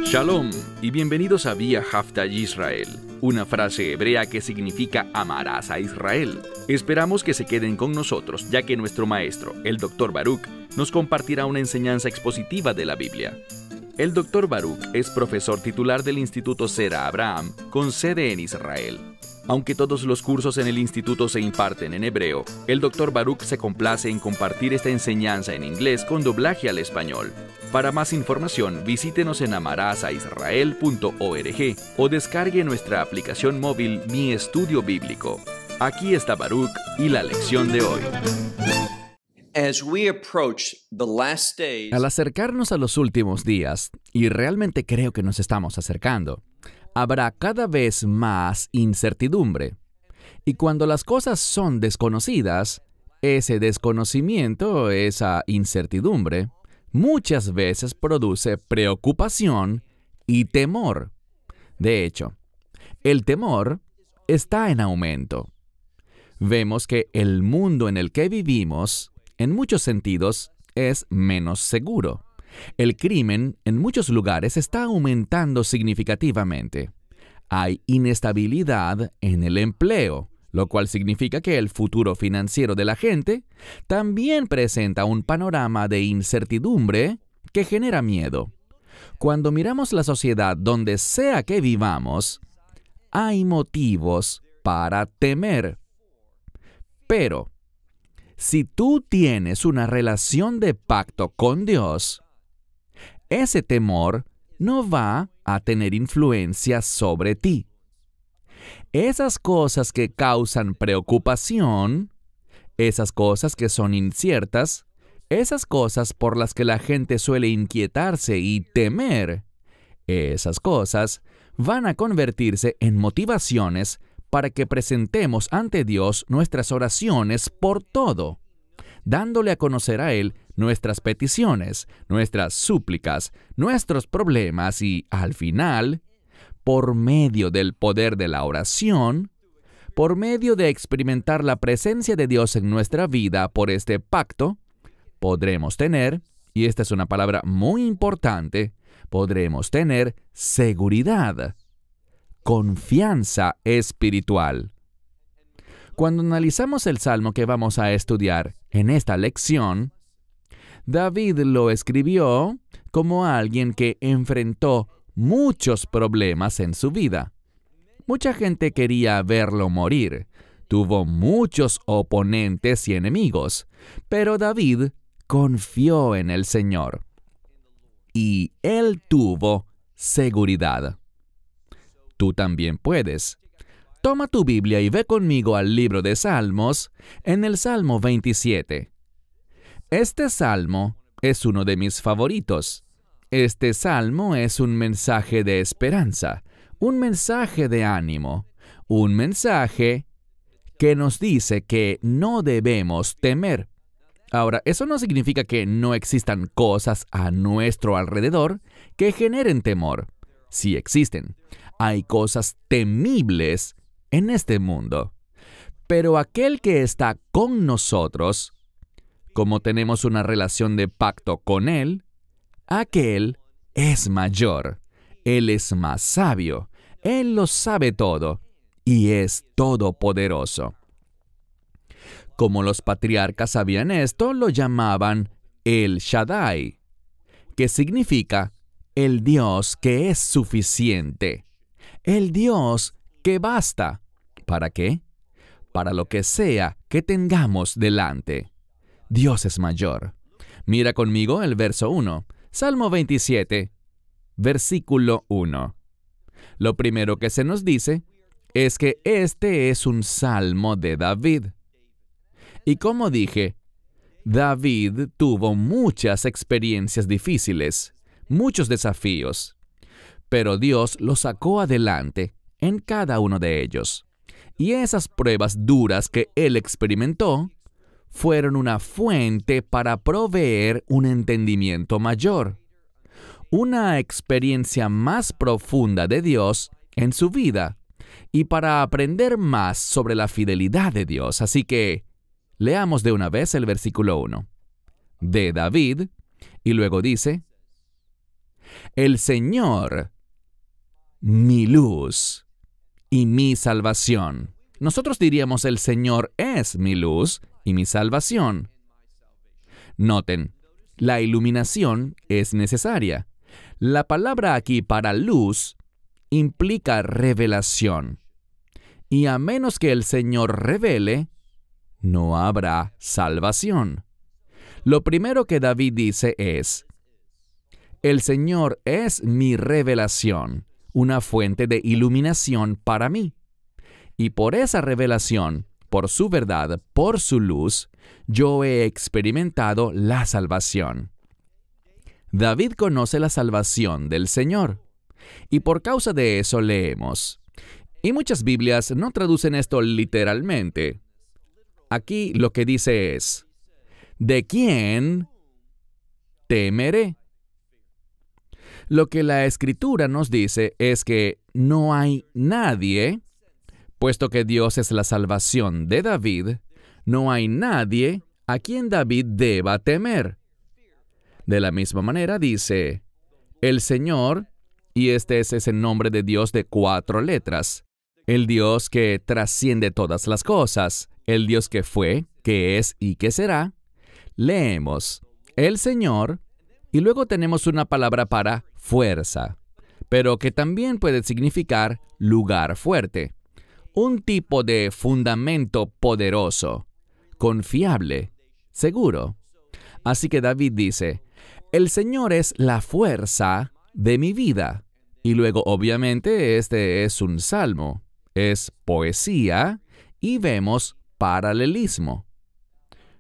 Shalom y bienvenidos a Vía Haftaj Israel, una frase hebrea que significa amarás a Israel. Esperamos que se queden con nosotros, ya que nuestro maestro, el Dr. Baruch, nos compartirá una enseñanza expositiva de la Biblia. El Dr. Baruch es profesor titular del Instituto Zera Abraham, con sede en Israel. Aunque todos los cursos en el instituto se imparten en hebreo, el Dr. Baruch se complace en compartir esta enseñanza en inglés con doblaje al español. Para más información, visítenos en amarasaisrael.org o descargue nuestra aplicación móvil Mi Estudio Bíblico. Aquí está Baruch y la lección de hoy. Al acercarnos a los últimos días, y realmente creo que nos estamos acercando, habrá cada vez más incertidumbre. Y cuando las cosas son desconocidas, ese desconocimiento, esa incertidumbre, muchas veces produce preocupación y temor. De hecho, el temor está en aumento. Vemos que el mundo en el que vivimos, en muchos sentidos, es menos seguro. El crimen en muchos lugares está aumentando significativamente. Hay inestabilidad en el empleo, lo cual significa que el futuro financiero de la gente también presenta un panorama de incertidumbre que genera miedo. Cuando miramos la sociedad donde sea que vivamos, hay motivos para temer. Pero, si tú tienes una relación de pacto con Dios, ese temor no va a tener influencia sobre ti. Esas cosas que causan preocupación, esas cosas que son inciertas, esas cosas por las que la gente suele inquietarse y temer, esas cosas van a convertirse en motivaciones para que presentemos ante Dios nuestras oraciones por todo, dándole a conocer a Él nuestras peticiones, nuestras súplicas, nuestros problemas y, al final, por medio del poder de la oración, por medio de experimentar la presencia de Dios en nuestra vida por este pacto, podremos tener, y esta es una palabra muy importante, podremos tener seguridad, confianza espiritual. Cuando analizamos el salmo que vamos a estudiar en esta lección, David lo escribió como alguien que enfrentó muchos problemas en su vida. Mucha gente quería verlo morir. Tuvo muchos oponentes y enemigos, pero David confió en el Señor. Y él tuvo seguridad. Tú también puedes. Toma tu Biblia y ve conmigo al libro de Salmos, en el Salmo 27. Este salmo es uno de mis favoritos. Este salmo es un mensaje de esperanza, un mensaje de ánimo, un mensaje que nos dice que no debemos temer. Ahora, eso no significa que no existan cosas a nuestro alrededor que generen temor. Sí existen. Hay cosas temibles en este mundo. Pero aquel que está con nosotros, como tenemos una relación de pacto con Él, aquel es mayor. Él es más sabio. Él lo sabe todo y es todopoderoso. Como los patriarcas sabían esto, lo llamaban El Shaddai, que significa el Dios que es suficiente, el Dios que basta. ¿Para qué? Para lo que sea que tengamos delante. Dios es mayor. Mira conmigo el verso 1, Salmo 27, versículo 1. Lo primero que se nos dice es que este es un salmo de David. Y como dije, David tuvo muchas experiencias difíciles, muchos desafíos, pero Dios lo sacó adelante en cada uno de ellos. Y esas pruebas duras que él experimentó fueron una fuente para proveer un entendimiento mayor, una experiencia más profunda de Dios en su vida y para aprender más sobre la fidelidad de Dios. Así que leamos de una vez el versículo 1. de David, y luego dice, el Señor, mi luz y mi salvación. Nosotros diríamos, el Señor es mi luz y mi salvación. Noten, la iluminación es necesaria. La palabra aquí para luz implica revelación. Y a menos que el Señor revele, no habrá salvación. Lo primero que David dice es, el Señor es mi revelación, una fuente de iluminación para mí. Y por esa revelación, por su verdad, por su luz, yo he experimentado la salvación. David conoce la salvación del Señor. Y por causa de eso leemos. Y muchas Biblias no traducen esto literalmente. Aquí lo que dice es, ¿de quién temeré? Lo que la Escritura nos dice es que no hay nadie, puesto que Dios es la salvación de David, no hay nadie a quien David deba temer. De la misma manera dice, el Señor, y este es ese nombre de Dios de 4 letras, el Dios que trasciende todas las cosas, el Dios que fue, que es y que será. Leemos, el Señor, y luego tenemos una palabra para fuerza, pero que también puede significar lugar fuerte, un tipo de fundamento poderoso, confiable, seguro. Así que David dice, el Señor es la fuerza de mi vida. Y luego, obviamente, este es un salmo, es poesía y vemos paralelismo.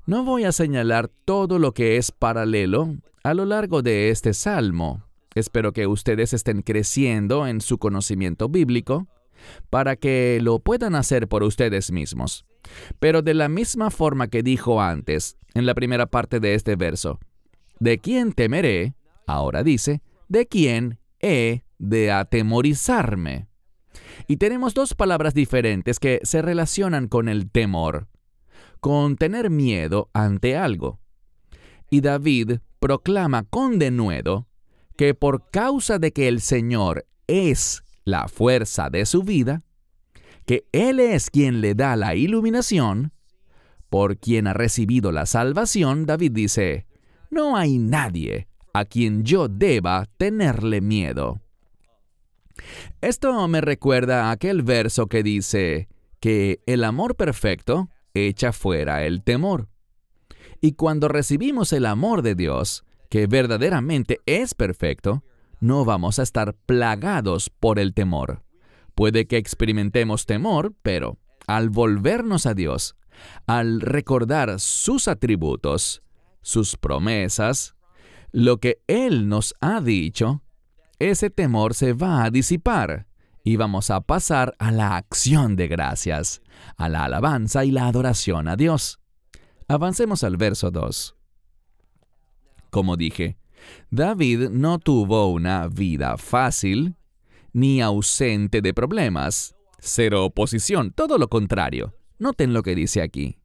No voy a señalar todo lo que es paralelo a lo largo de este salmo. Espero que ustedes estén creciendo en su conocimiento bíblico para que lo puedan hacer por ustedes mismos. Pero de la misma forma que dijo antes, en la primera parte de este verso, ¿de quién temeré? Ahora dice, ¿de quién he de atemorizarme? Y tenemos 2 palabras diferentes que se relacionan con el temor, con tener miedo ante algo. Y David proclama con denuedo que por causa de que el Señor es la fuerza de su vida, que Él es quien le da la iluminación, por quien ha recibido la salvación, David dice, no hay nadie a quien yo deba tenerle miedo. Esto me recuerda a aquel verso que dice que el amor perfecto echa fuera el temor. Y cuando recibimos el amor de Dios, que verdaderamente es perfecto, no vamos a estar plagados por el temor. Puede que experimentemos temor, pero al volvernos a Dios, al recordar sus atributos, sus promesas, lo que Él nos ha dicho, ese temor se va a disipar y vamos a pasar a la acción de gracias, a la alabanza y la adoración a Dios. Avancemos al verso 2. Como dije, David no tuvo una vida fácil ni ausente de problemas, cero oposición, todo lo contrario. Noten lo que dice aquí.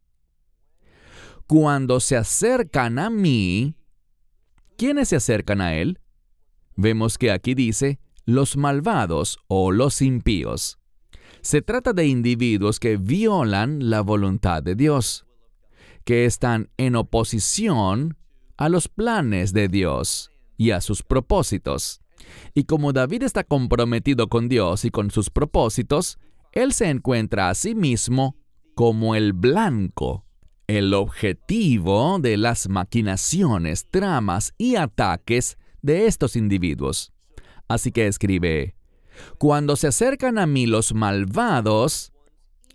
Cuando se acercan a mí, ¿quiénes se acercan a él? Vemos que aquí dice los malvados o los impíos. Se trata de individuos que violan la voluntad de Dios, que están en oposición a los planes de Dios y a sus propósitos. Y como David está comprometido con Dios y con sus propósitos, él se encuentra a sí mismo como el blanco, el objetivo de las maquinaciones, tramas y ataques de estos individuos. Así que escribe, cuando se acercan a mí los malvados,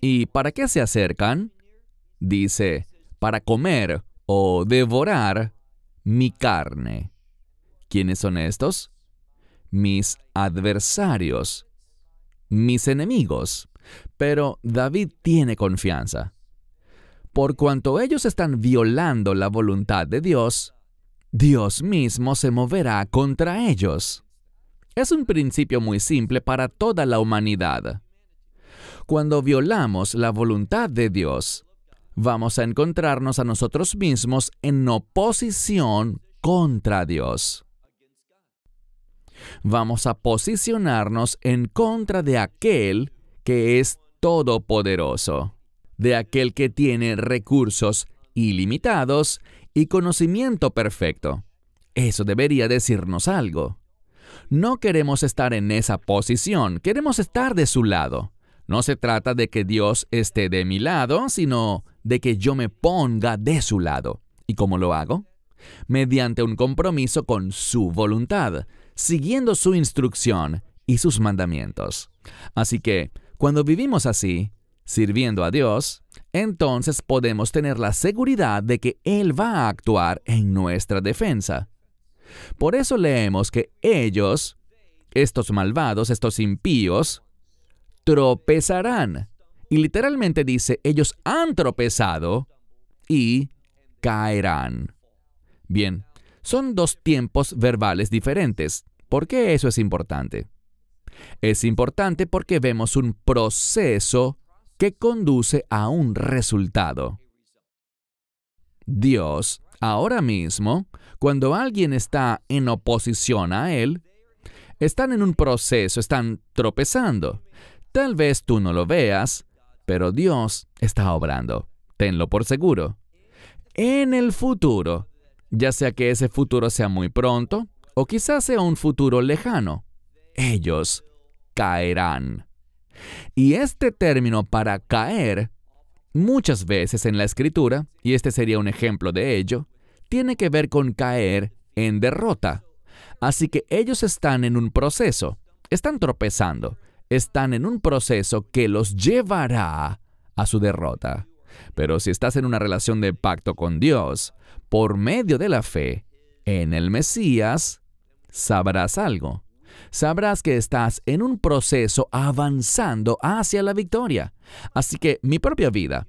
¿y para qué se acercan? Dice, para comer o devorar mi carne. ¿Quiénes son estos? Mis adversarios, mis enemigos. Pero David tiene confianza. Por cuanto ellos están violando la voluntad de Dios, Dios mismo se moverá contra ellos. Es un principio muy simple para toda la humanidad. Cuando violamos la voluntad de Dios, vamos a encontrarnos a nosotros mismos en oposición contra Dios. Vamos a posicionarnos en contra de aquel que es todopoderoso, de aquel que tiene recursos ilimitados y conocimiento perfecto. Eso debería decirnos algo. No queremos estar en esa posición, queremos estar de su lado. No se trata de que Dios esté de mi lado, sino de que yo me ponga de su lado. ¿Y cómo lo hago? Mediante un compromiso con su voluntad, siguiendo su instrucción y sus mandamientos. Así que, cuando vivimos así, sirviendo a Dios, entonces podemos tener la seguridad de que Él va a actuar en nuestra defensa. Por eso leemos que ellos, estos malvados, estos impíos, tropezarán. Y literalmente dice, ellos han tropezado y caerán. Bien, son dos tiempos verbales diferentes. ¿Por qué eso es importante? Es importante porque vemos un proceso que conduce a un resultado. Dios, ahora mismo, cuando alguien está en oposición a Él, están en un proceso, están tropezando. Tal vez tú no lo veas, pero Dios está obrando. Tenlo por seguro. En el futuro, ya sea que ese futuro sea muy pronto, o quizás sea un futuro lejano, ellos caerán. Y este término para caer, muchas veces en la Escritura, y este sería un ejemplo de ello, tiene que ver con caer en derrota. Así que ellos están en un proceso, están tropezando, están en un proceso que los llevará a su derrota. Pero si estás en una relación de pacto con Dios, por medio de la fe en el Mesías, sabrás algo. Sabrás que estás en un proceso avanzando hacia la victoria. Así que mi propia vida,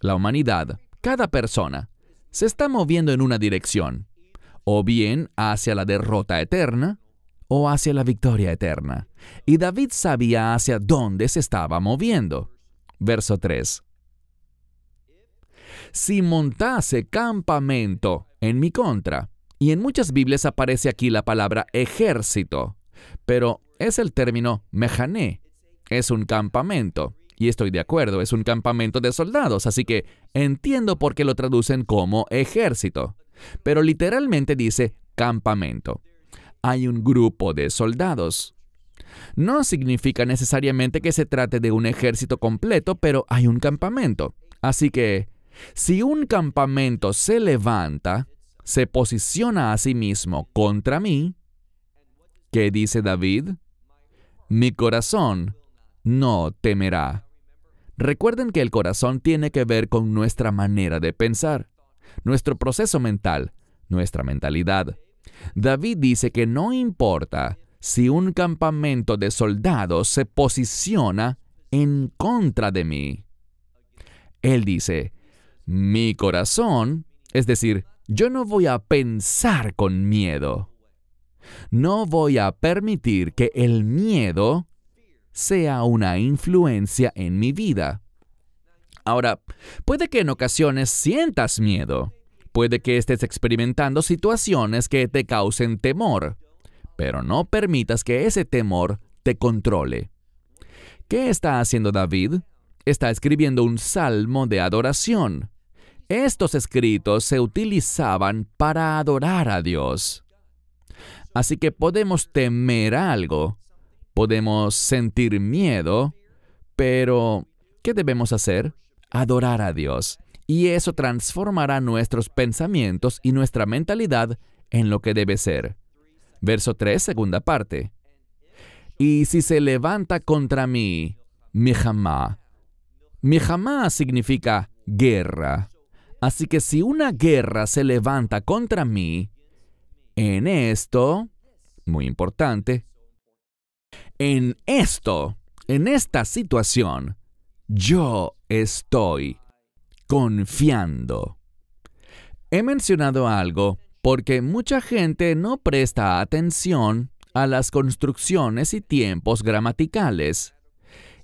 la humanidad, cada persona, se está moviendo en una dirección, o bien hacia la derrota eterna, o hacia la victoria eterna. Y David sabía hacia dónde se estaba moviendo. Verso 3. Si montase campamento en mi contra, y en muchas Biblias aparece aquí la palabra ejército, pero es el término mejané, es un campamento, y estoy de acuerdo, es un campamento de soldados, así que entiendo por qué lo traducen como ejército, pero literalmente dice campamento. Hay un grupo de soldados. No significa necesariamente que se trate de un ejército completo, pero hay un campamento. Así que, si un campamento se levanta, se posiciona a sí mismo contra mí, ¿qué dice David? Mi corazón no temerá. Recuerden que el corazón tiene que ver con nuestra manera de pensar, nuestro proceso mental, nuestra mentalidad. David dice que no importa si un campamento de soldados se posiciona en contra de mí. Él dice, mi corazón, es decir, yo no voy a pensar con miedo. No voy a permitir que el miedo sea una influencia en mi vida. Ahora, puede que en ocasiones sientas miedo. Puede que estés experimentando situaciones que te causen temor, pero no permitas que ese temor te controle. ¿Qué está haciendo David? Está escribiendo un salmo de adoración. Estos escritos se utilizaban para adorar a Dios. Así que podemos temer algo, podemos sentir miedo, pero ¿qué debemos hacer? Adorar a Dios. Y eso transformará nuestros pensamientos y nuestra mentalidad en lo que debe ser. Verso 3, segunda parte. Y si se levanta contra mí, milhamá. Milhamá significa guerra. Así que si una guerra se levanta contra mí, en esto, muy importante, en esta situación, yo estoy confiando. He mencionado algo porque mucha gente no presta atención a las construcciones y tiempos gramaticales.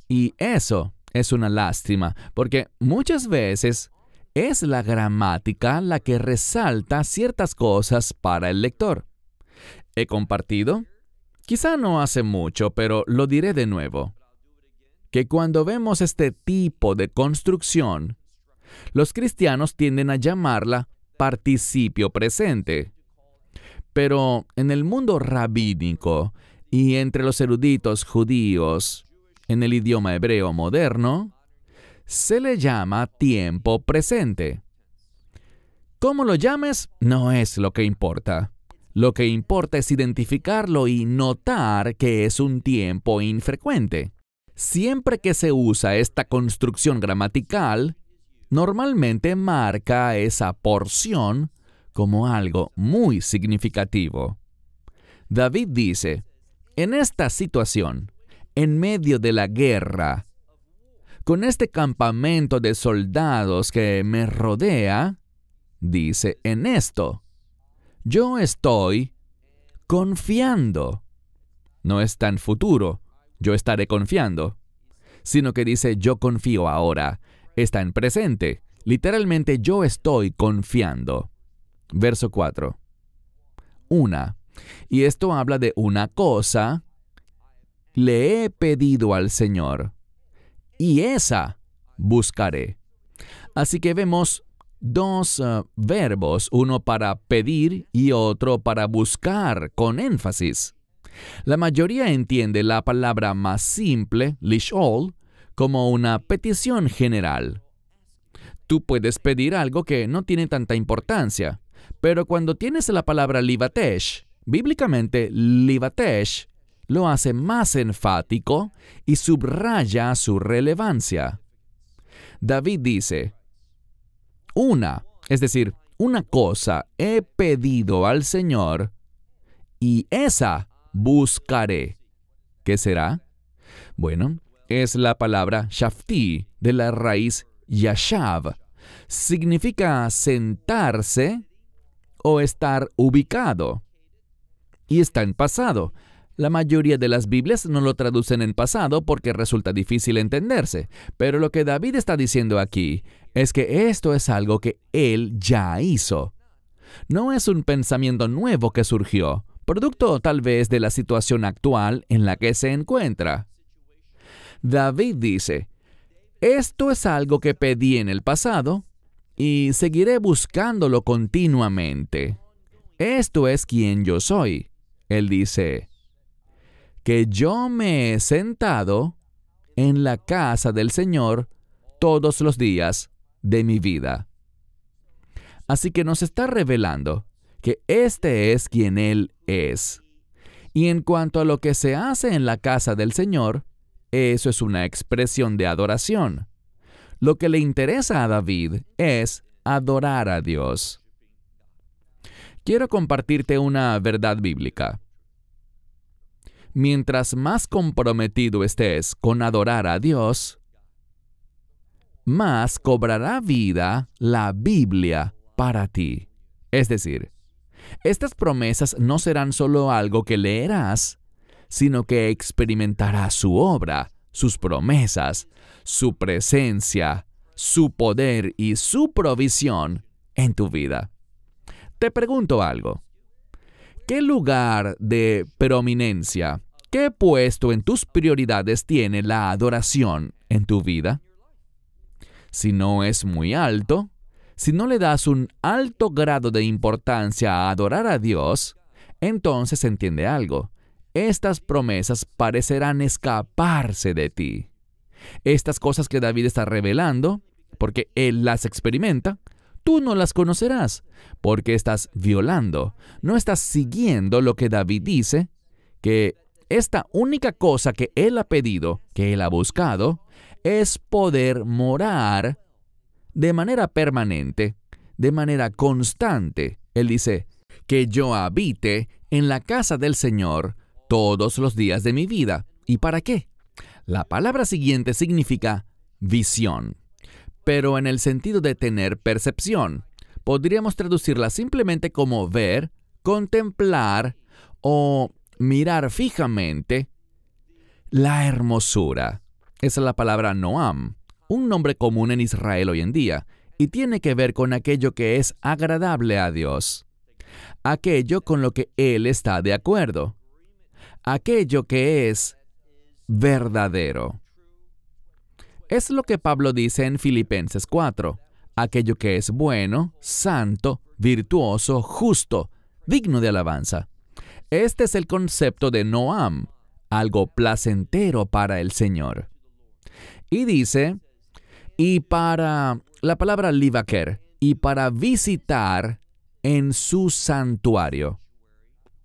Y eso es una lástima, porque muchas veces Es la gramática la que resalta ciertas cosas para el lector. ¿He compartido? Quizá no hace mucho, pero lo diré de nuevo. Que cuando vemos este tipo de construcción, los cristianos tienden a llamarla participio presente. Pero en el mundo rabínico y entre los eruditos judíos, en el idioma hebreo moderno, se le llama tiempo presente. ¿Cómo lo llames? No es lo que importa. Lo que importa es identificarlo y notar que es un tiempo infrecuente. Siempre que se usa esta construcción gramatical, normalmente marca esa porción como algo muy significativo. David dice, en esta situación, en medio de la guerra, con este campamento de soldados que me rodea, dice, en esto, yo estoy confiando. No está en futuro, yo estaré confiando, sino que dice, yo confío ahora. Está en presente. Literalmente, yo estoy confiando. Verso 4. Y esto habla de una cosa, le he pedido al Señor, y esa buscaré. Así que vemos dos verbos, uno para pedir y otro para buscar, con énfasis. La mayoría entiende la palabra más simple, lishol, como una petición general. Tú puedes pedir algo que no tiene tanta importancia, pero cuando tienes la palabra libatesh, bíblicamente libatesh lo hace más enfático y subraya su relevancia. David dice, es decir, una cosa he pedido al Señor, y esa buscaré. ¿Qué será? Bueno, es la palabra shafti de la raíz yashav. Significa sentarse o estar ubicado. Y está en pasado. La mayoría de las Biblias no lo traducen en pasado porque resulta difícil entenderse. Pero lo que David está diciendo aquí es que esto es algo que él ya hizo. No es un pensamiento nuevo que surgió, producto tal vez de la situación actual en la que se encuentra. David dice, esto es algo que pedí en el pasado y seguiré buscándolo continuamente. Esto es quien yo soy. Él dice, que yo me he sentado en la casa del Señor todos los días de mi vida. Así que nos está revelando que este es quien Él es. Y en cuanto a lo que se hace en la casa del Señor, eso es una expresión de adoración. Lo que le interesa a David es adorar a Dios. Quiero compartirte una verdad bíblica. Mientras más comprometido estés con adorar a Dios, más cobrará vida la Biblia para ti. Es decir, estas promesas no serán solo algo que leerás, sino que experimentarás su obra, sus promesas, su presencia, su poder y su provisión en tu vida. Te pregunto algo. ¿Qué lugar de preeminencia, qué puesto en tus prioridades tiene la adoración en tu vida? Si no es muy alto, si no le das un alto grado de importancia a adorar a Dios, entonces entiende algo. Estas promesas parecerán escaparse de ti. Estas cosas que David está revelando, porque él las experimenta, tú no las conocerás, porque estás violando, no estás siguiendo lo que David dice, que esta única cosa que él ha pedido, que él ha buscado, es poder morar de manera permanente, de manera constante. Él dice, que yo habite en la casa del Señor todos los días de mi vida. ¿Y para qué? La palabra siguiente significa visión, pero en el sentido de tener percepción. Podríamos traducirla simplemente como ver, contemplar o mirar fijamente la hermosura. Esa es la palabra Noam, un nombre común en Israel hoy en día. y tiene que ver con aquello que es agradable a Dios, aquello con lo que Él está de acuerdo, aquello que es verdadero. Es lo que Pablo dice en Filipenses 4, aquello que es bueno, santo, virtuoso, justo, digno de alabanza. Este es el concepto de Noam, algo placentero para el Señor. Y dice, y para la palabra livaker, y para visitar en su santuario.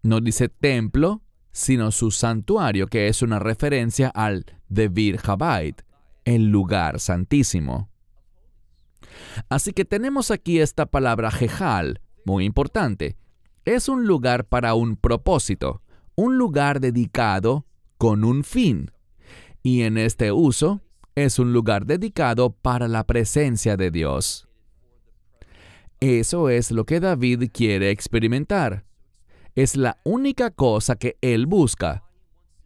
No dice templo, sino su santuario, que es una referencia al Devir Habait, el lugar santísimo. Así que tenemos aquí esta palabra Jejal, muy importante. Es un lugar para un propósito, un lugar dedicado con un fin. Y en este uso, es un lugar dedicado para la presencia de Dios. Eso es lo que David quiere experimentar. Es la única cosa que él busca,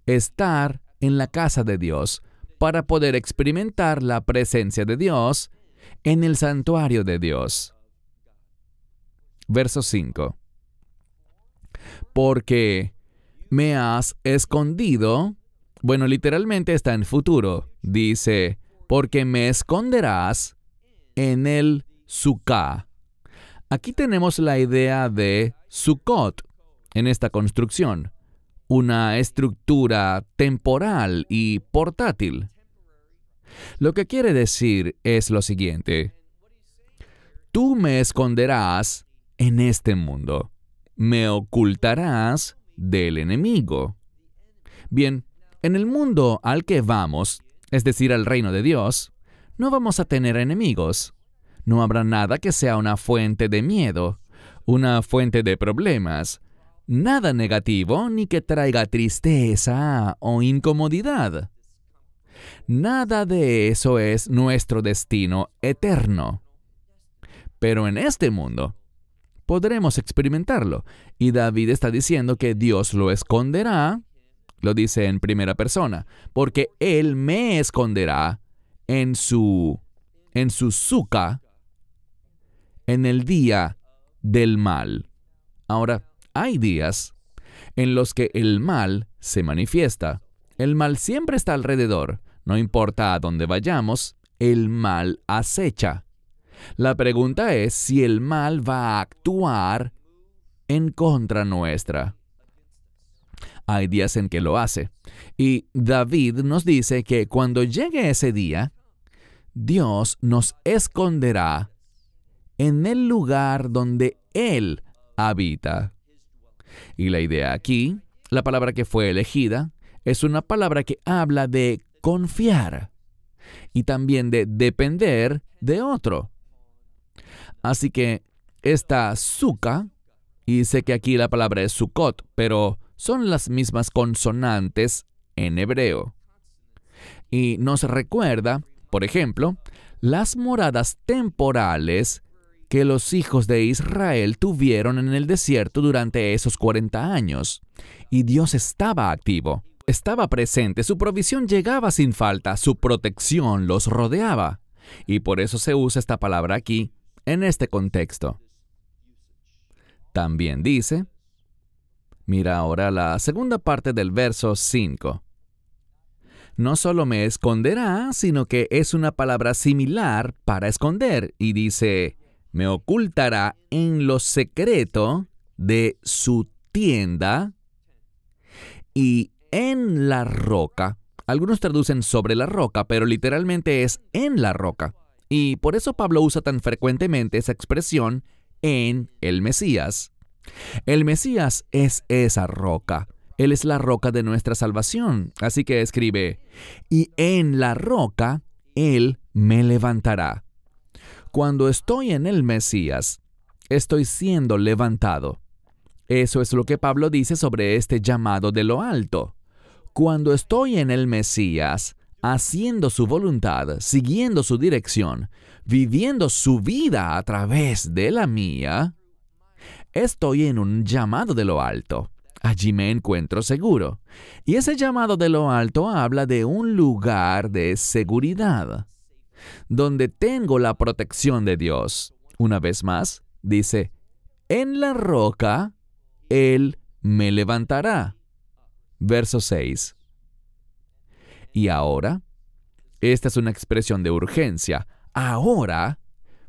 estar en la casa de Dios, para poder experimentar la presencia de Dios en el santuario de Dios. Verso 5. Porque me has escondido, bueno, literalmente está en futuro. Dice, porque me esconderás en el Sukkah. Aquí tenemos la idea de Sukkot en esta construcción, una estructura temporal y portátil. Lo que quiere decir es lo siguiente: tú me esconderás en este mundo, me ocultarás del enemigo. Bien, en el mundo al que vamos, es decir, al reino de Dios, no vamos a tener enemigos. No habrá nada que sea una fuente de miedo, una fuente de problemas, nada negativo ni que traiga tristeza o incomodidad. Nada de eso es nuestro destino eterno. Pero en este mundo podremos experimentarlo. Y David está diciendo que Dios lo esconderá, lo dice en primera persona, porque Él me esconderá en su Sukkah, en el día del mal. Ahora, hay días en los que el mal se manifiesta. El mal siempre está alrededor. No importa a dónde vayamos, el mal acecha. La pregunta es si el mal va a actuar en contra nuestra. Hay días en que lo hace. Y David nos dice que cuando llegue ese día, Dios nos esconderá en el lugar donde Él habita. Y la idea aquí, la palabra que fue elegida, es una palabra que habla de confiar y también de depender de otro. Así que esta Sukkah, y sé que aquí la palabra es Sukkot, pero son las mismas consonantes en hebreo. Y nos recuerda, por ejemplo, las moradas temporales que los hijos de Israel tuvieron en el desierto durante esos 40 años. Y Dios estaba activo, estaba presente, su provisión llegaba sin falta, su protección los rodeaba. Y por eso se usa esta palabra aquí, en este contexto. También dice, mira ahora la segunda parte del verso 5. No solo me esconderá, sino que es una palabra similar para esconder, y dice, me ocultará en lo secreto de su tienda y en la roca. Algunos traducen sobre la roca, pero literalmente es en la roca. Y por eso Pablo usa tan frecuentemente esa expresión en el Mesías. El Mesías es esa roca. Él es la roca de nuestra salvación. Así que escribe, y en la roca Él me levantará. Cuando estoy en el Mesías, estoy siendo levantado. Eso es lo que Pablo dice sobre este llamado de lo alto. Cuando estoy en el Mesías, haciendo su voluntad, siguiendo su dirección, viviendo su vida a través de la mía, estoy en un llamado de lo alto. Allí me encuentro seguro. Y ese llamado de lo alto habla de un lugar de seguridad. donde tengo la protección de Dios. Una vez más, dice, en la roca Él me levantará. Verso 6. Y ahora, esta es una expresión de urgencia. Ahora,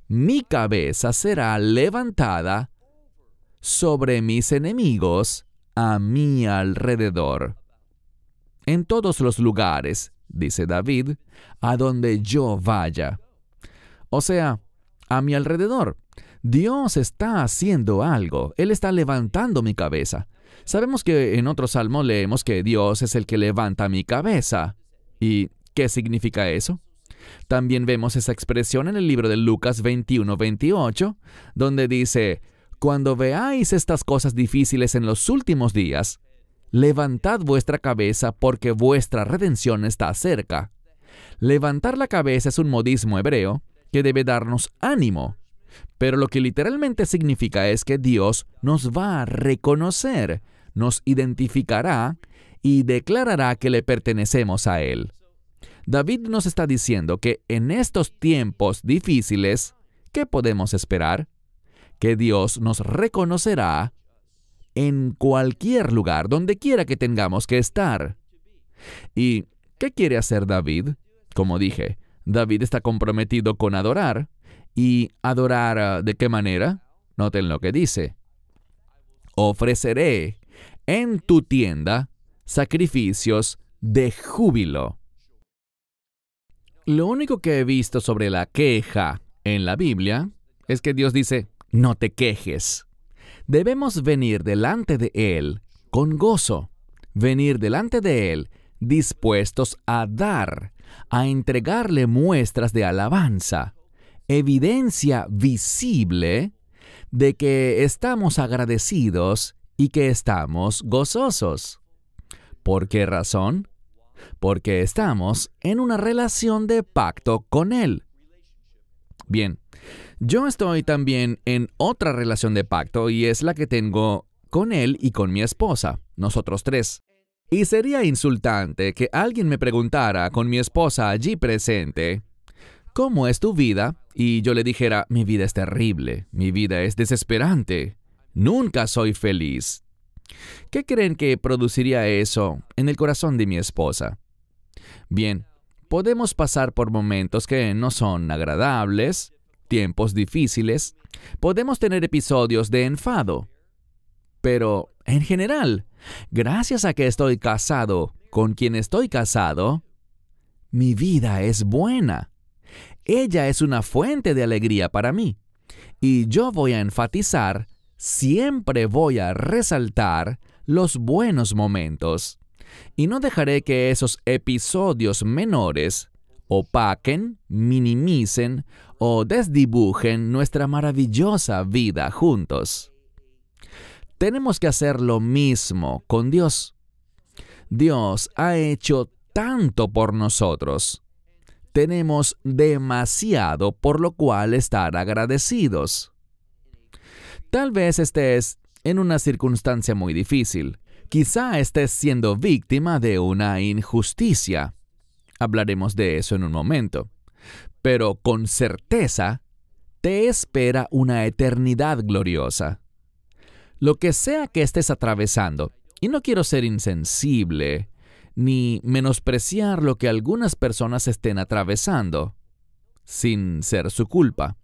mi cabeza será levantada sobre mis enemigos a mi alrededor. En todos los lugares, dice David, a donde yo vaya. O sea, a mi alrededor. Dios está haciendo algo. Él está levantando mi cabeza. Sabemos que en otro salmo leemos que Dios es el que levanta mi cabeza. ¿Y qué significa eso? También vemos esa expresión en el libro de Lucas 21:28, donde dice, cuando veáis estas cosas difíciles en los últimos días, levantad vuestra cabeza porque vuestra redención está cerca. Levantar la cabeza es un modismo hebreo que debe darnos ánimo, pero lo que literalmente significa es que Dios nos va a reconocer, nos identificará y declarará que le pertenecemos a Él. David nos está diciendo que en estos tiempos difíciles, ¿qué podemos esperar? Que Dios nos reconocerá en cualquier lugar, donde quiera que tengamos que estar. ¿Y qué quiere hacer David? Como dije, David está comprometido con adorar. ¿Y adorar de qué manera? Noten lo que dice. Ofreceré en tu tienda sacrificios de júbilo. Lo único que he visto sobre la queja en la Biblia es que Dios dice, no te quejes. Debemos venir delante de Él con gozo, venir delante de Él dispuestos a dar, a entregarle muestras de alabanza, evidencia visible de que estamos agradecidos y que estamos gozosos. ¿Por qué razón? Porque estamos en una relación de pacto con Él. Bien, yo estoy también en otra relación de pacto y es la que tengo con Él y con mi esposa, nosotros tres. Y sería insultante que alguien me preguntara con mi esposa allí presente, ¿cómo es tu vida? Y yo le dijera, mi vida es terrible, mi vida es desesperante, nunca soy feliz. ¿Qué creen que produciría eso en el corazón de mi esposa? Bien, podemos pasar por momentos que no son agradables, tiempos difíciles, podemos tener episodios de enfado. Pero, en general, gracias a que estoy casado con quien estoy casado, mi vida es buena. Ella es una fuente de alegría para mí. Y yo voy a enfatizar, siempre voy a resaltar los buenos momentos. Y no dejaré que esos episodios menores opaquen, minimicen o desdibujen nuestra maravillosa vida juntos. Tenemos que hacer lo mismo con Dios. Dios ha hecho tanto por nosotros. Tenemos demasiado por lo cual estar agradecidos. Tal vez estés en una circunstancia muy difícil. Quizá estés siendo víctima de una injusticia. Hablaremos de eso en un momento. Pero con certeza, te espera una eternidad gloriosa. Lo que sea que estés atravesando, y no quiero ser insensible, ni menospreciar lo que algunas personas estén atravesando, sin ser su culpa.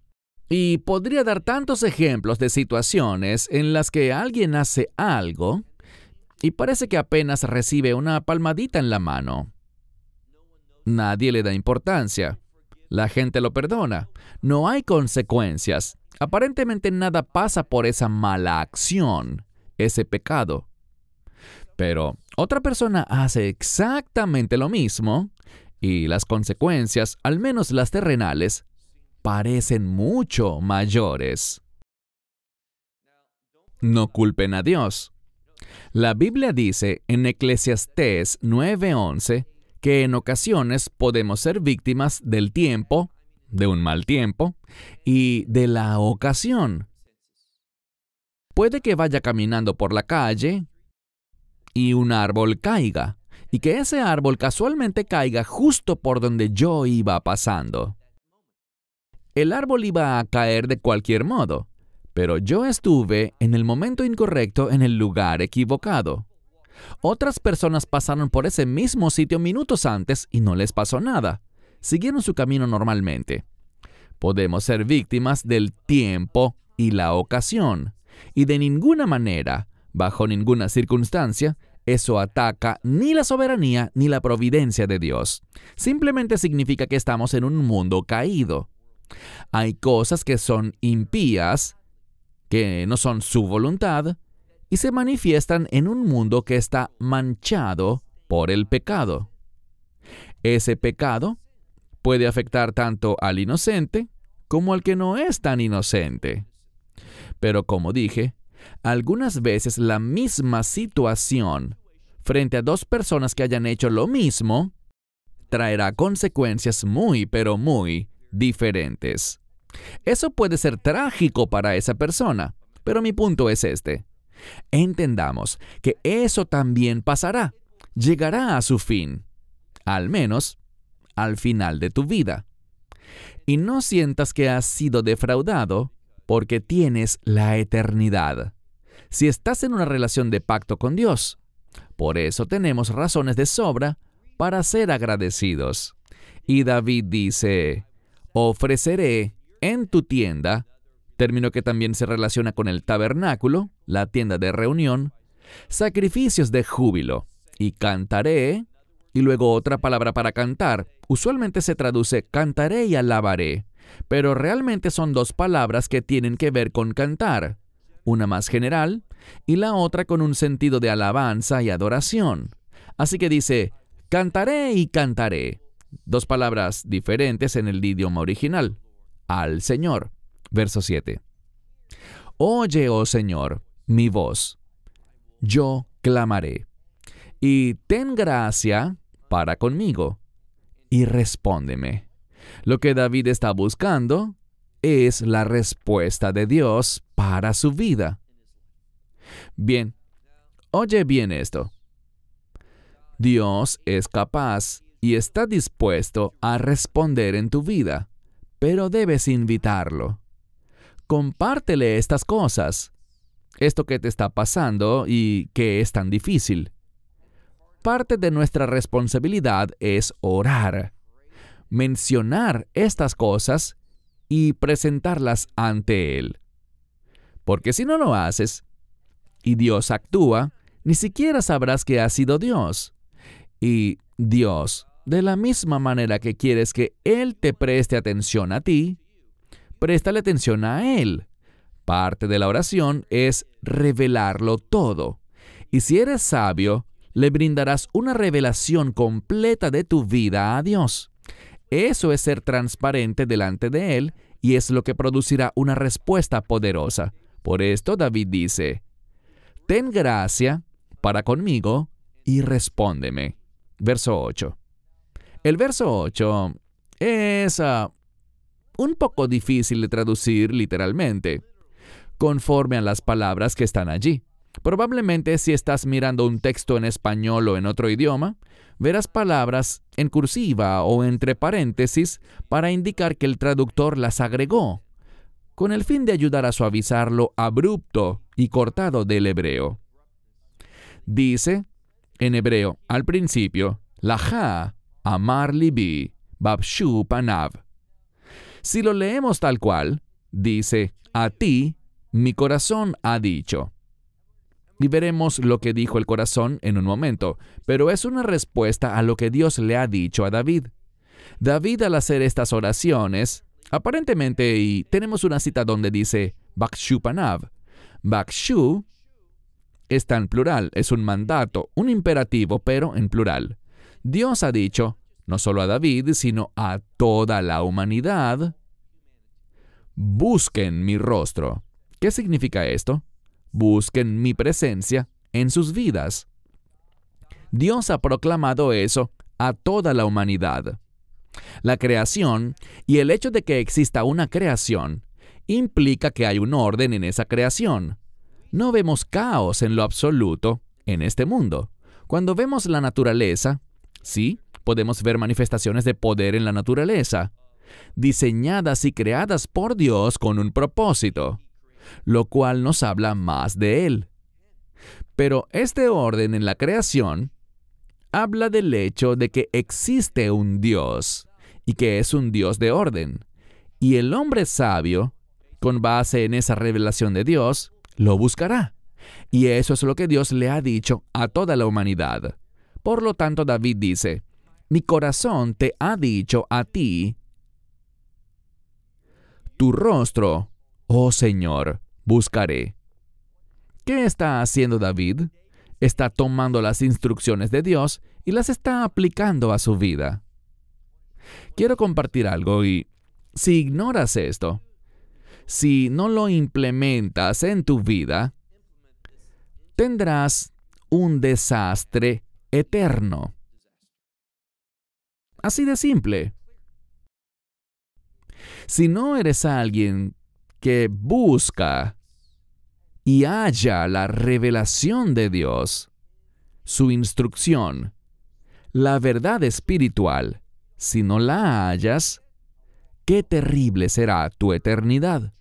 Y podría dar tantos ejemplos de situaciones en las que alguien hace algo y parece que apenas recibe una palmadita en la mano. Nadie le da importancia. La gente lo perdona. No hay consecuencias. Aparentemente nada pasa por esa mala acción, ese pecado. Pero otra persona hace exactamente lo mismo y las consecuencias, al menos las terrenales, parecen mucho mayores. No culpen a Dios. La Biblia dice en Eclesiastés 9:11 que en ocasiones podemos ser víctimas del tiempo, de un mal tiempo, y de la ocasión. Puede que vaya caminando por la calle y un árbol caiga, y que ese árbol casualmente caiga justo por donde yo iba pasando. el árbol iba a caer de cualquier modo, pero yo estuve en el momento incorrecto en el lugar equivocado. Otras personas pasaron por ese mismo sitio minutos antes y no les pasó nada. Siguieron su camino normalmente. Podemos ser víctimas del tiempo y la ocasión, y de ninguna manera, bajo ninguna circunstancia, eso ataca ni la soberanía ni la providencia de Dios. Simplemente significa que estamos en un mundo caído. Hay cosas que son impías, que no son su voluntad, y se manifiestan en un mundo que está manchado por el pecado. Ese pecado puede afectar tanto al inocente como al que no es tan inocente. Pero como dije, algunas veces la misma situación frente a dos personas que hayan hecho lo mismo traerá consecuencias muy, pero muy diferentes. Eso puede ser trágico para esa persona, pero mi punto es este. Entendamos que eso también pasará, llegará a su fin, al menos al final de tu vida. Y no sientas que has sido defraudado porque tienes la eternidad. Si estás en una relación de pacto con Dios, por eso tenemos razones de sobra para ser agradecidos. Y David dice, ofreceré en tu tienda, término que también se relaciona con el tabernáculo, la tienda de reunión, sacrificios de júbilo, y cantaré, y luego otra palabra para cantar. Usualmente se traduce cantaré y alabaré, pero realmente son dos palabras que tienen que ver con cantar, una más general y la otra con un sentido de alabanza y adoración. Así que dice, cantaré y cantaré, dos palabras diferentes en el idioma original, al Señor. Verso 7. Oye, oh Señor, mi voz, yo clamaré, y ten gracia para conmigo, y respóndeme. Lo que David está buscando es la respuesta de Dios para su vida. Bien, oye bien esto. Dios es capaz y está dispuesto a responder en tu vida, pero debes invitarlo. Compártele estas cosas, esto que te está pasando y que es tan difícil. Parte de nuestra responsabilidad es orar, mencionar estas cosas y presentarlas ante Él. Porque si no lo haces y Dios actúa, ni siquiera sabrás que ha sido Dios. Y Dios, de la misma manera que quieres que Él te preste atención a ti, préstale atención a Él. Parte de la oración es revelarlo todo. Y si eres sabio, le brindarás una revelación completa de tu vida a Dios. Eso es ser transparente delante de Él y es lo que producirá una respuesta poderosa. Por esto David dice, ten gracia para conmigo y respóndeme. Verso 8. El verso 8 es un poco difícil de traducir literalmente, conforme a las palabras que están allí. Probablemente si estás mirando un texto en español o en otro idioma, verás palabras en cursiva o entre paréntesis para indicar que el traductor las agregó, con el fin de ayudar a suavizar lo abrupto y cortado del hebreo. Dice, en hebreo, al principio, Laja, amar libi, babshu panav. Si lo leemos tal cual, dice, a ti, mi corazón ha dicho. Y veremos lo que dijo el corazón en un momento, pero es una respuesta a lo que Dios le ha dicho a David. David, al hacer estas oraciones, aparentemente, y tenemos una cita donde dice Bakshu Panav. Bakshu está en plural, es un mandato, un imperativo, pero en plural. Dios ha dicho, no solo a David, sino a toda la humanidad, busquen mi rostro. ¿Qué significa esto? Busquen mi presencia en sus vidas. Dios ha proclamado eso a toda la humanidad. La creación y el hecho de que exista una creación implica que hay un orden en esa creación. No vemos caos en lo absoluto en este mundo. Cuando vemos la naturaleza, sí, podemos ver manifestaciones de poder en la naturaleza. diseñadas y creadas por Dios con un propósito, lo cual nos habla más de Él. Pero este orden en la creación habla del hecho de que existe un Dios y que es un Dios de orden. Y el hombre sabio, con base en esa revelación de Dios, lo buscará. Y eso es lo que Dios le ha dicho a toda la humanidad. Por lo tanto, David dice, mi corazón te ha dicho a ti, tu rostro, oh Señor, buscaré. ¿Qué está haciendo David? Está tomando las instrucciones de Dios y las está aplicando a su vida. Quiero compartir algo y si ignoras esto, si no lo implementas en tu vida, tendrás un desastre eterno. Así de simple. Si no eres alguien que busca y halla la revelación de Dios, su instrucción, la verdad espiritual, si no la hallas, qué terrible será tu eternidad.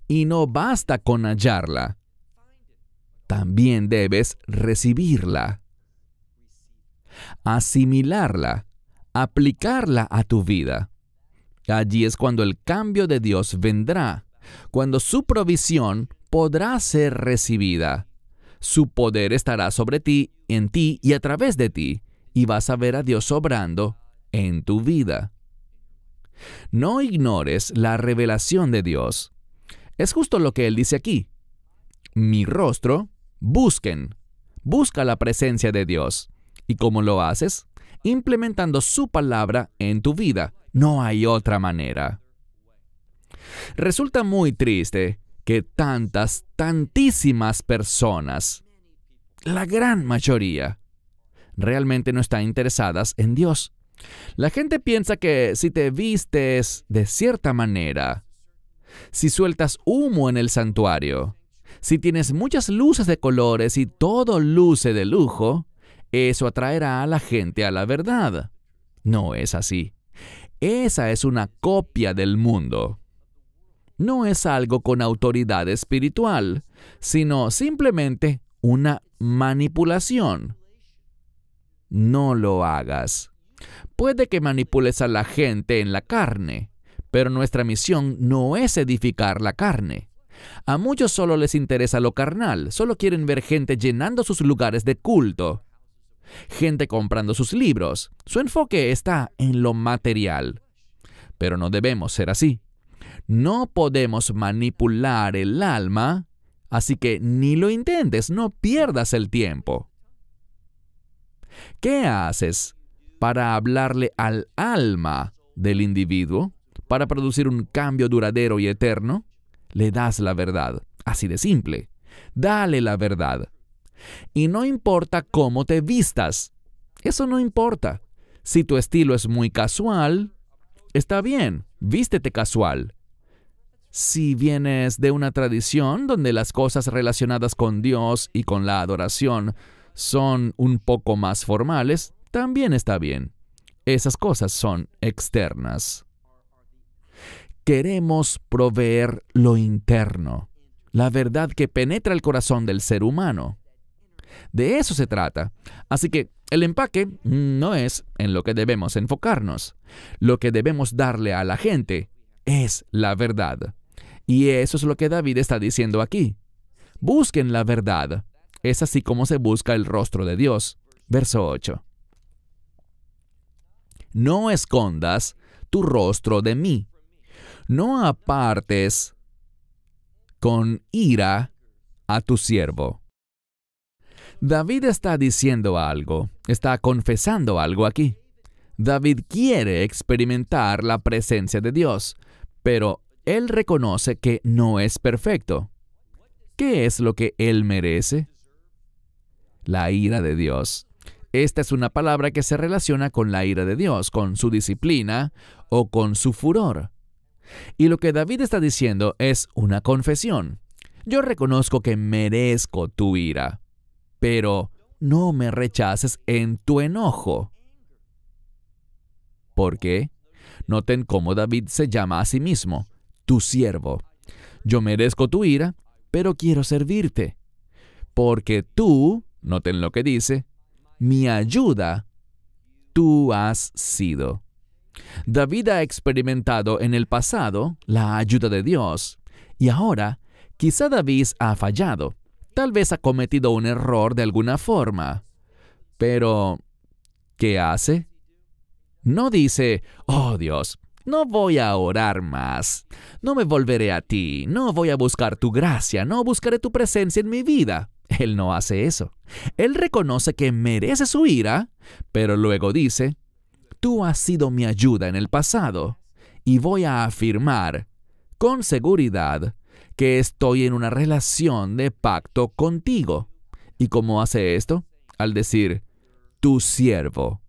Y no basta con hallarla, también debes recibirla, asimilarla, aplicarla a tu vida. Allí es cuando el cambio de Dios vendrá, cuando su provisión podrá ser recibida. Su poder estará sobre ti, en ti y a través de ti, y vas a ver a Dios obrando en tu vida. No ignores la revelación de Dios. Es justo lo que Él dice aquí. Mi rostro, busquen. Busca la presencia de Dios. ¿Y cómo lo haces? Implementando su palabra en tu vida. No hay otra manera. Resulta muy triste que tantísimas personas, la gran mayoría, realmente no están interesadas en Dios. La gente piensa que si te vistes de cierta manera, si sueltas humo en el santuario, si tienes muchas luces de colores y todo luce de lujo, eso atraerá a la gente a la verdad. No es así. Esa es una copia del mundo. No es algo con autoridad espiritual, sino simplemente una manipulación. No lo hagas. Puede que manipules a la gente en la carne, pero nuestra misión no es edificar la carne. A muchos solo les interesa lo carnal, solo quieren ver gente llenando sus lugares de culto, gente comprando sus libros. Su enfoque está en lo material. Pero no debemos ser así. No podemos manipular el alma, así que ni lo intentes, no pierdas el tiempo. ¿Qué haces para hablarle al alma del individuo, para producir un cambio duradero y eterno? Le das la verdad, así de simple. Dale la verdad. Y no importa cómo te vistas, eso no importa. Si tu estilo es muy casual, está bien, vístete casual. Si vienes de una tradición donde las cosas relacionadas con Dios y con la adoración son un poco más formales, también está bien. Esas cosas son externas. Queremos proveer lo interno, la verdad que penetra el corazón del ser humano. De eso se trata. Así que el empaque no es en lo que debemos enfocarnos. Lo que debemos darle a la gente es la verdad. Y eso es lo que David está diciendo aquí. Busquen la verdad. Es así como se busca el rostro de Dios. Verso 8. No escondas tu rostro de mí. No apartes con ira a tu siervo. David está diciendo algo, está confesando algo aquí. David quiere experimentar la presencia de Dios, pero él reconoce que no es perfecto. ¿Qué es lo que él merece? La ira de Dios. Esta es una palabra que se relaciona con la ira de Dios, con su disciplina o con su furor. Y lo que David está diciendo es una confesión. Yo reconozco que merezco tu ira, pero no me rechaces en tu enojo. ¿Por qué? Noten cómo David se llama a sí mismo, tu siervo. Yo merezco tu ira, pero quiero servirte. Porque tú, noten lo que dice, mi ayuda, tú has sido. David ha experimentado en el pasado la ayuda de Dios, y ahora quizá David ha fallado. Tal vez ha cometido un error de alguna forma. Pero, ¿qué hace? No dice, oh Dios, no voy a orar más, no me volveré a ti, no voy a buscar tu gracia, no buscaré tu presencia en mi vida. Él no hace eso. Él reconoce que merece su ira, pero luego dice, tú has sido mi ayuda en el pasado, y voy a afirmar con seguridad que estoy en una relación de pacto contigo. ¿Y cómo hace esto? Al decir, tu siervo.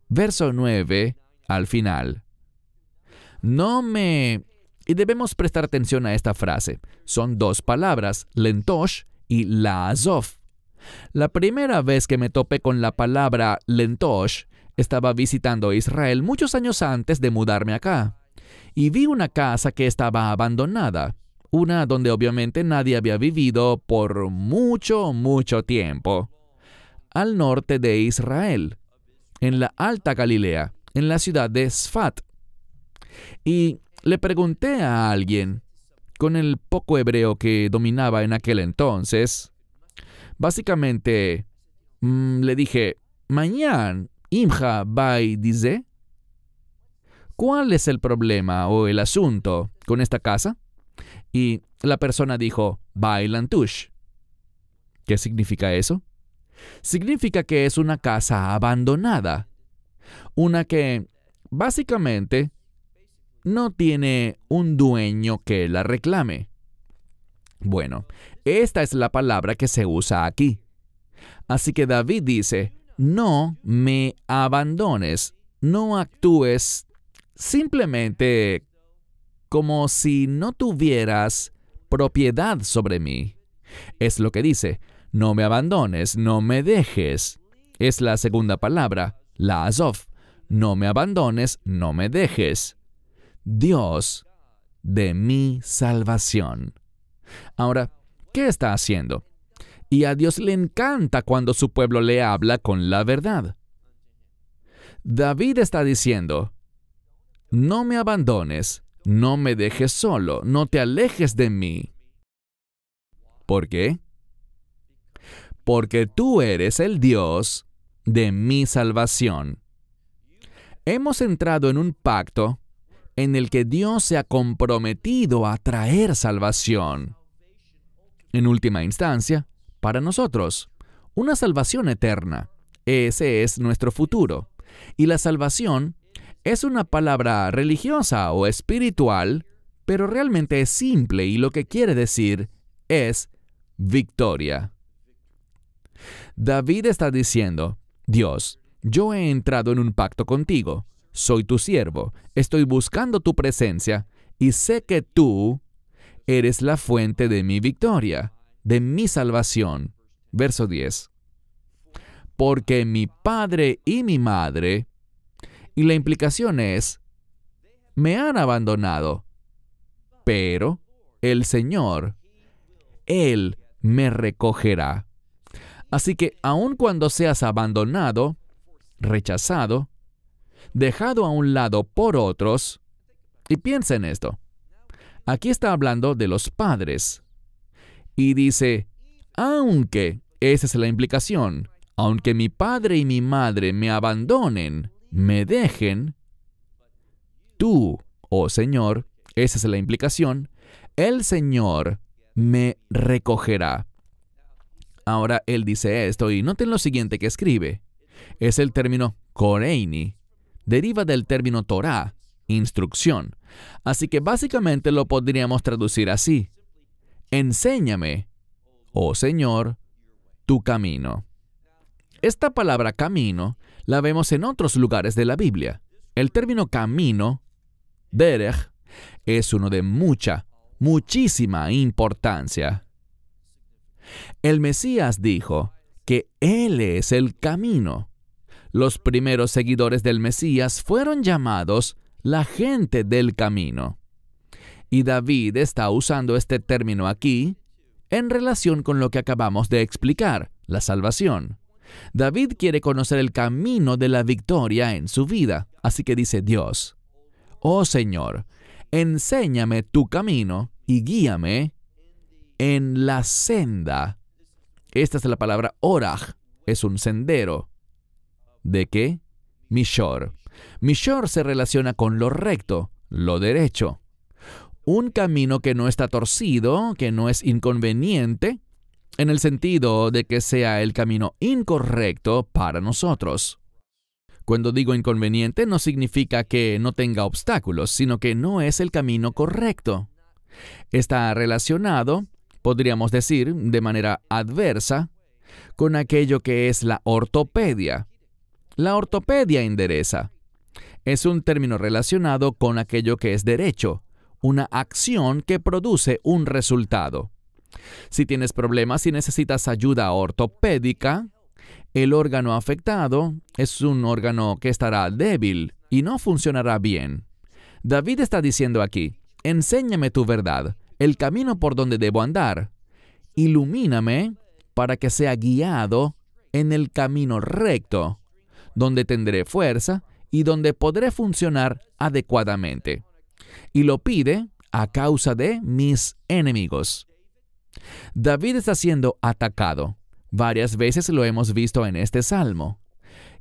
Verso 9, al final. Y debemos prestar atención a esta frase. Son dos palabras, lentosh y laazov. La primera vez que me topé con la palabra lentosh, estaba visitando Israel muchos años antes de mudarme acá. Y vi una casa que estaba abandonada. Una donde obviamente nadie había vivido por mucho, mucho tiempo. Al norte de Israel, en la Alta Galilea, en la ciudad de Sfat. Y le pregunté a alguien, con el poco hebreo que dominaba en aquel entonces, básicamente le dije, Mañan, Imja Bai dice, ¿cuál es el problema o el asunto con esta casa? Y la persona dijo, Bai Lantush. ¿Qué significa eso? Significa que es una casa abandonada. Una que, básicamente, no tiene un dueño que la reclame. Bueno, esta es la palabra que se usa aquí. Así que David dice, no me abandones, no actúes simplemente como si no tuvieras propiedad sobre mí. Es lo que dice, no me abandones, no me dejes. Es la segunda palabra, laazov, no me abandones, no me dejes. Dios de mi salvación. Ahora, ¿qué está haciendo? Y a Dios le encanta cuando su pueblo le habla con la verdad. David está diciendo, no me abandones, no me dejes solo, no te alejes de mí. ¿Por qué? Porque tú eres el Dios de mi salvación. Hemos entrado en un pacto en el que Dios se ha comprometido a traer salvación. En última instancia, para nosotros, una salvación eterna. Ese es nuestro futuro. Y la salvación es una palabra religiosa o espiritual, pero realmente es simple y lo que quiere decir es victoria. David está diciendo, Dios, yo he entrado en un pacto contigo. Soy tu siervo, estoy buscando tu presencia y sé que tú eres la fuente de mi victoria, de mi salvación. Verso 10. Porque mi padre y mi madre, y la implicación es, me han abandonado, pero el Señor, Él me recogerá. Así que aun cuando seas abandonado, rechazado, dejado a un lado por otros, y piensa en esto. Aquí está hablando de los padres. Y dice, aunque, esa es la implicación, aunque mi padre y mi madre me abandonen, me dejen, tú, oh Señor, esa es la implicación, el Señor me recogerá. Ahora él dice esto y noten lo siguiente que escribe. Es el término koreini. Deriva del término Torah, instrucción. Así que básicamente lo podríamos traducir así. Enséñame, oh Señor, tu camino. Esta palabra camino la vemos en otros lugares de la Biblia. El término camino, derech, es uno de muchísima importancia. El Mesías dijo que Él es el camino. Los primeros seguidores del Mesías fueron llamados la gente del camino. Y David está usando este término aquí en relación con lo que acabamos de explicar, la salvación. David quiere conocer el camino de la victoria en su vida, así que dice Dios: «Oh Señor, enséñame tu camino y guíame en la senda». Esta es la palabra oraj, es un sendero. ¿De qué? Mishor. Mishor se relaciona con lo recto, lo derecho. Un camino que no está torcido, que no es inconveniente, en el sentido de que sea el camino incorrecto para nosotros. Cuando digo inconveniente, no significa que no tenga obstáculos, sino que no es el camino correcto. Está relacionado, podríamos decir, de manera adversa, con aquello que es la ortopedia. La ortopedia endereza. Es un término relacionado con aquello que es derecho, una acción que produce un resultado. Si tienes problemas y necesitas ayuda ortopédica, el órgano afectado es un órgano que estará débil y no funcionará bien. David está diciendo aquí: enséñame tu verdad, el camino por donde debo andar. Ilumíname para que sea guiado en el camino recto, donde tendré fuerza y donde podré funcionar adecuadamente. Y lo pide a causa de mis enemigos. David está siendo atacado. Varias veces lo hemos visto en este salmo.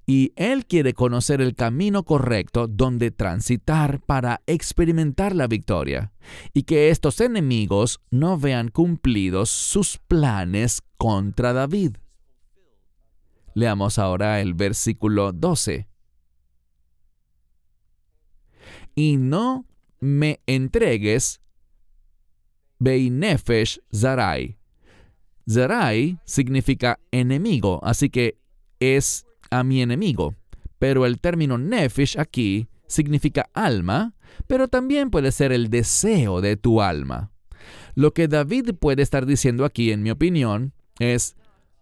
Y él quiere conocer el camino correcto donde transitar para experimentar la victoria, y que estos enemigos no vean cumplidos sus planes contra David. Leamos ahora el versículo 12. Y no me entregues Beinefesh Zarai. Zarai significa enemigo, así que es a mi enemigo. Pero el término nefesh aquí significa alma, pero también puede ser el deseo de tu alma. Lo que David puede estar diciendo aquí, en mi opinión, es: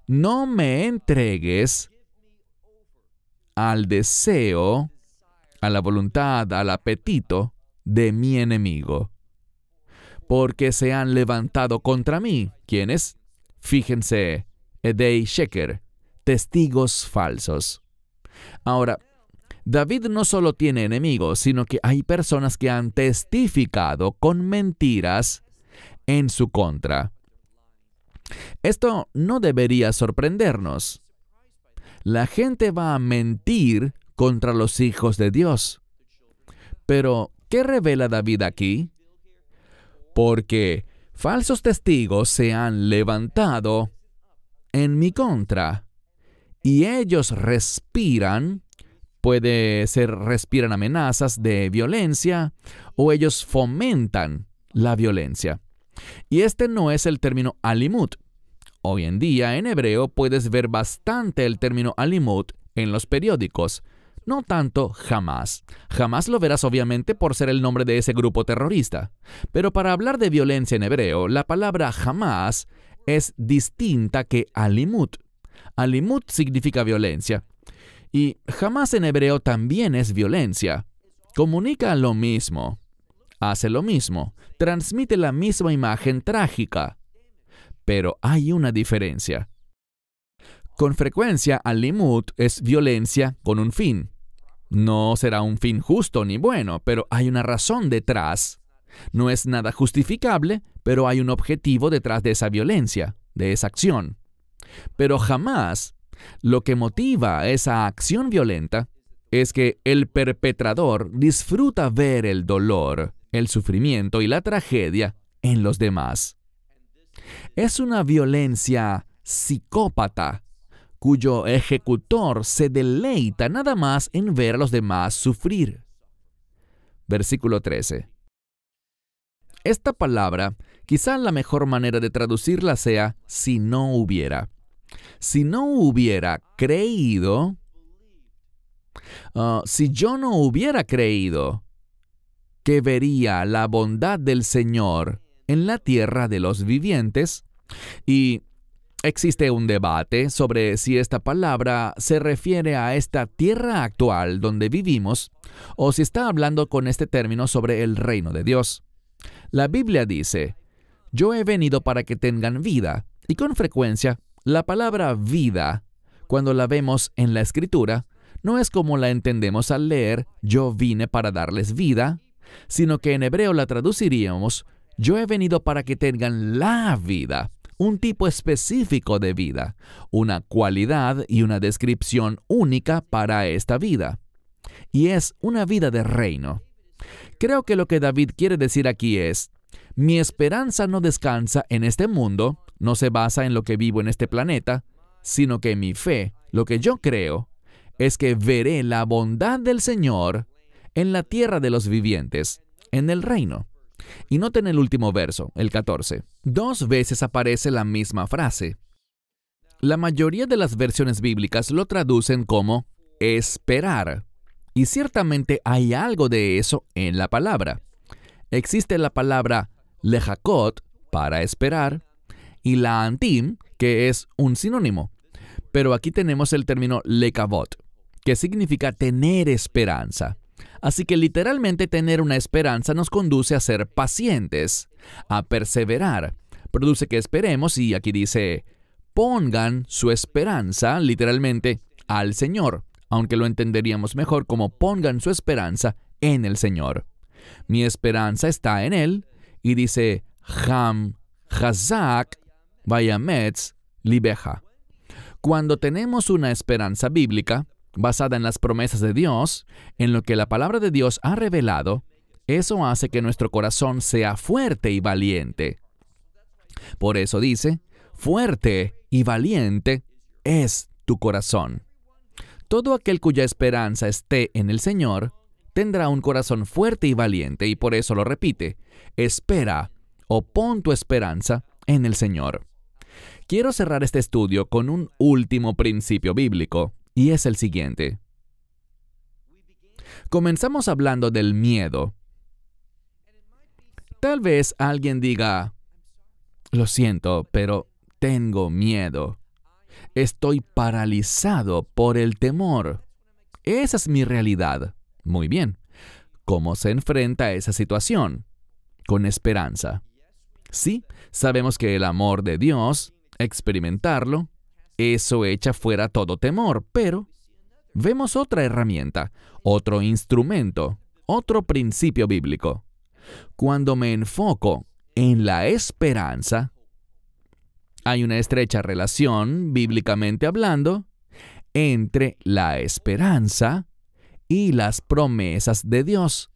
no me entregues al deseo, a la voluntad, al apetito de mi enemigo, porque se han levantado contra mí. ¿Quiénes? Fíjense, Edei Sheker, testigos falsos. Ahora, David no solo tiene enemigos, sino que hay personas que han testificado con mentiras en su contra. Esto no debería sorprendernos. La gente va a mentir contra los hijos de Dios. Pero, ¿qué revela David aquí? Porque falsos testigos se han levantado en mi contra, y ellos respiran, respiran amenazas de violencia, o ellos fomentan la violencia. Y este no es el término alimut. Hoy en día, en hebreo, puedes ver bastante el término alimut en los periódicos. No tanto Hamas. Hamas lo verás obviamente por ser el nombre de ese grupo terrorista. Pero para hablar de violencia en hebreo, la palabra Hamas es distinta que alimut. Alimut significa violencia. Y Hamas en hebreo también es violencia. Comunica lo mismo. Hace lo mismo. Transmite la misma imagen trágica. Pero hay una diferencia. Con frecuencia, alimut es violencia con un fin. No será un fin justo ni bueno, pero hay una razón detrás. No es nada justificable, pero hay un objetivo detrás de esa violencia, de esa acción. Pero jamás lo que motiva esa acción violenta es que el perpetrador disfruta ver el dolor, el sufrimiento y la tragedia en los demás. Es una violencia psicópata, cuyo ejecutor se deleita nada más en ver a los demás sufrir. Versículo 13. Esta palabra, quizá la mejor manera de traducirla sea si no hubiera. Si no hubiera creído, si yo no hubiera creído que vería la bondad del Señor en la tierra de los vivientes, y Existe un debate sobre si esta palabra se refiere a esta tierra actual donde vivimos o si está hablando con este término sobre el reino de Dios. La Biblia dice, yo he venido para que tengan vida, y con frecuencia la palabra vida, cuando la vemos en la Escritura, no es como la entendemos al leer yo vine para darles vida, sino que en hebreo la traduciríamos yo he venido para que tengan la vida. Un tipo específico de vida, una cualidad y una descripción única para esta vida. Y es una vida de reino. Creo que lo que David quiere decir aquí es, mi esperanza no descansa en este mundo, no se basa en lo que vivo en este planeta, sino que mi fe, lo que yo creo, es que veré la bondad del Señor en la tierra de los vivientes, en el reino. Y noten el último verso, el 14. 2 veces aparece la misma frase. La mayoría de las versiones bíblicas lo traducen como esperar. Y ciertamente hay algo de eso en la palabra. Existe la palabra lejakot, para esperar, y la antim, que es un sinónimo. Pero aquí tenemos el término lekavot, que significa tener esperanza. Así que literalmente tener una esperanza nos conduce a ser pacientes, a perseverar. Produce que esperemos y aquí dice, pongan su esperanza, literalmente, al Señor, aunque lo entenderíamos mejor como pongan su esperanza en el Señor. Mi esperanza está en Él y dice, Ham, Hazak, Vayametz, Libeja. Cuando tenemos una esperanza bíblica, basada en las promesas de Dios, en lo que la palabra de Dios ha revelado, eso hace que nuestro corazón sea fuerte y valiente. Por eso dice, fuerte y valiente es tu corazón. Todo aquel cuya esperanza esté en el Señor, tendrá un corazón fuerte y valiente, y por eso lo repite, espera o pon tu esperanza en el Señor. Quiero cerrar este estudio con un último principio bíblico, y es el siguiente. Comenzamos hablando del miedo. Tal vez alguien diga, lo siento, pero tengo miedo. Estoy paralizado por el temor. Esa es mi realidad. Muy bien. ¿Cómo se enfrenta a esa situación? Con esperanza. Sí, sabemos que el amor de Dios, experimentarlo, eso echa fuera todo temor, pero vemos otra herramienta, otro instrumento, otro principio bíblico. Cuando me enfoco en la esperanza, hay una estrecha relación, bíblicamente hablando, entre la esperanza y las promesas de Dios.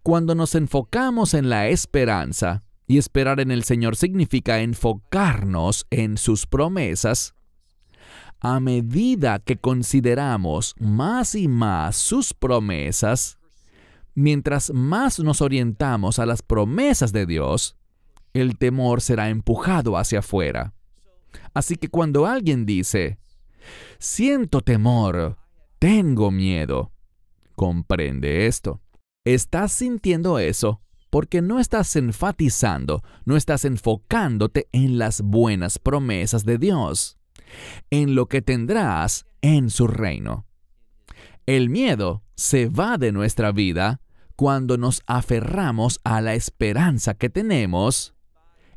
Cuando nos enfocamos en la esperanza, y esperar en el Señor significa enfocarnos en sus promesas, a medida que consideramos más y más sus promesas, mientras más nos orientamos a las promesas de Dios, el temor será empujado hacia afuera. Así que cuando alguien dice, siento temor, tengo miedo, comprende esto. Estás sintiendo eso porque no estás enfatizando, no estás enfocándote en las buenas promesas de Dios, en lo que tendrás en su reino. El miedo se va de nuestra vida cuando nos aferramos a la esperanza que tenemos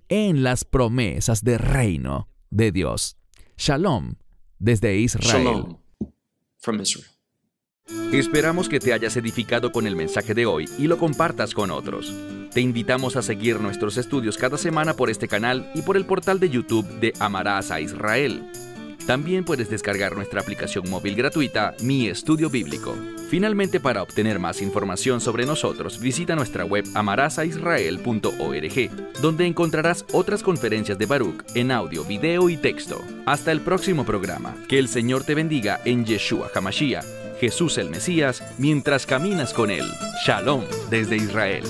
en las promesas de reino de Dios. Shalom, desde Israel. Shalom, from Israel. Esperamos que te hayas edificado con el mensaje de hoy y lo compartas con otros. Te invitamos a seguir nuestros estudios cada semana por este canal y por el portal de YouTube de Amarás a Israel. También puedes descargar nuestra aplicación móvil gratuita, Mi Estudio Bíblico. Finalmente, para obtener más información sobre nosotros, visita nuestra web amarasaisrael.org, donde encontrarás otras conferencias de Baruch en audio, video y texto. Hasta el próximo programa. Que el Señor te bendiga en Yeshua HaMashiach, Jesús el Mesías, mientras caminas con Él. Shalom desde Israel.